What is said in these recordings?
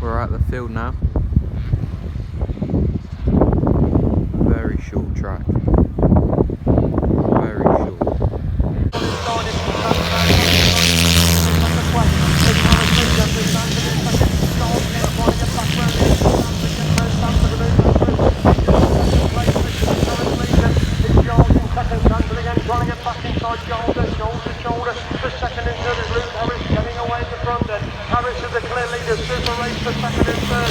We're at the field now. Very short track. Very short. Harris is the clear leader, super race for second and third.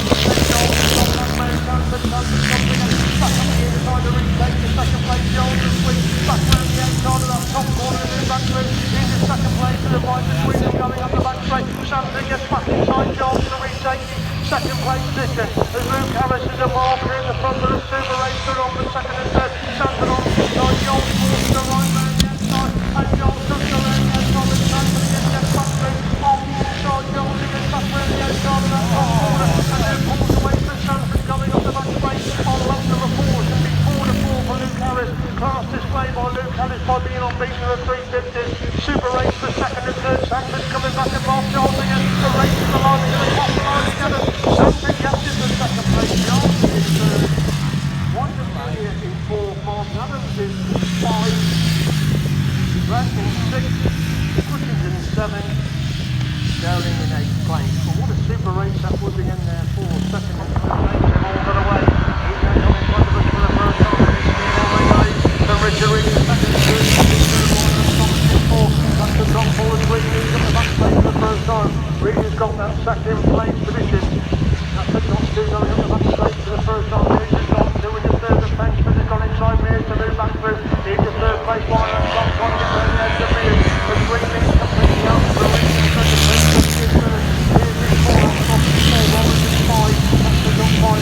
Back up the inside to retake the second place, Jones and Sweet. Back round the outside of that top corner and then back through into second place to the right between them going up the back straight. Shanton gets back inside Jones to retake second place position. As Luke Harris is a marker in the front of the super race to on the second and third. Shanton on the inside, Jones towards the right round the outside. And Jones comes around the outside and Shanton again gets back through on the inside. Jones again back round the outside of that top corner and then pulls away for Shanton going up the back straight on lap number 4. It's going to be 4 to 4 for Luke Harris. Class display by Luke Harris by being on beaten of the 350s. Super race for second and third. Shanton's coming back and Mark Jones again. The race is the line, they're going to cross the line together. Shanton catches the second place. Jones is third. Wonderful here in 4. Mark Adams is 5. Grant in 6. Cushing's in 7. Dowling in 8th place. But what a super race that was again there for second and third place. They've all got away. He's now come in front of us for the first time. And he's been all the way. So Richard Reed is second and third. That's the top forward Reed who's got the back straight for the first time. Reed has got that second place position. That's the top two going up the back straight for the first time. Reed has got two in the third. The Frenchman has gone inside Mears to move back through. He's the third place line. That's got trying to get round the edge of Mears. As Reed leads completely out. So Reed is second place.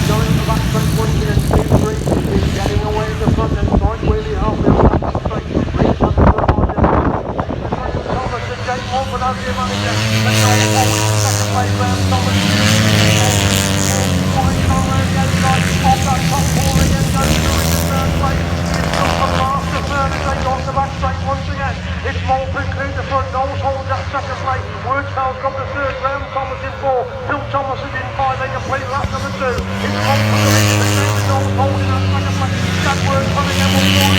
Going the back straight once again, Steve Reed is getting away in the front and right really hard on the back straight. Reed has to remind him. Thomas and Jake Morford as the manager. And going forward in the second place round Thomas. Flying on round the outside off that top four again, goes through in the third place. It's come from last to third as they go off the back straight once again. It's Morford clear the front, Knowles holds that second place. Wordfell's got the third, Graham Thomas in 4. Phil Thomas is in 5, they complete lap number 2. It's Morford the lead, but David Knowles holding that second place. That Wordfell again will go on.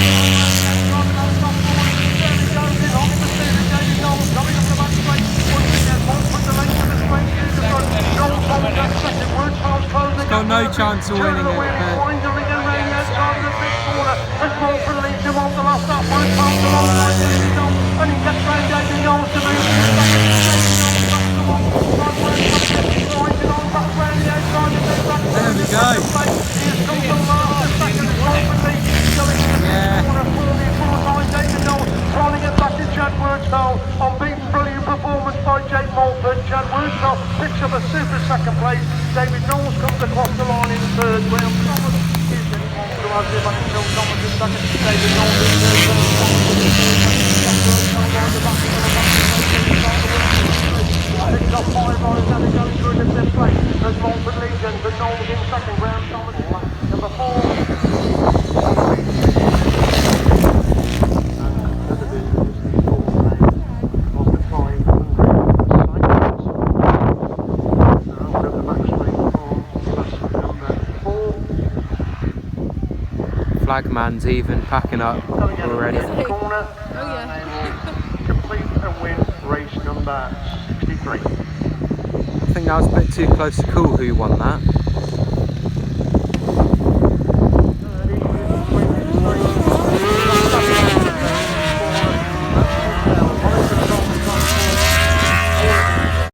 There he goes in on the steering, David Knowles coming up the back straight. Once again, Morford the length of the straight in the front. Knowles holds that second, Wordfell's closing. Got no chance of winning it. Winding again round the outside of the pit corner. As Morford leads him on the last lap, Wordfell's along the line, David Knowles. And he gets round David Knowles to move to the second. There we go. On beaten brilliant performance by Jake Mulford. Chad Wordfell picks up a super second place. David Knowles comes across the line in third. Graham Thomas is in Phil Thomas in second. David Knowles in third. Picks up 5 riders and he goes through the 5th place as Mulford leads and Knowles in second. Graham Thomas number 4. Flagman's even packing up already. Corner, complete and win race number 63. I think that was a bit too close to call who won that.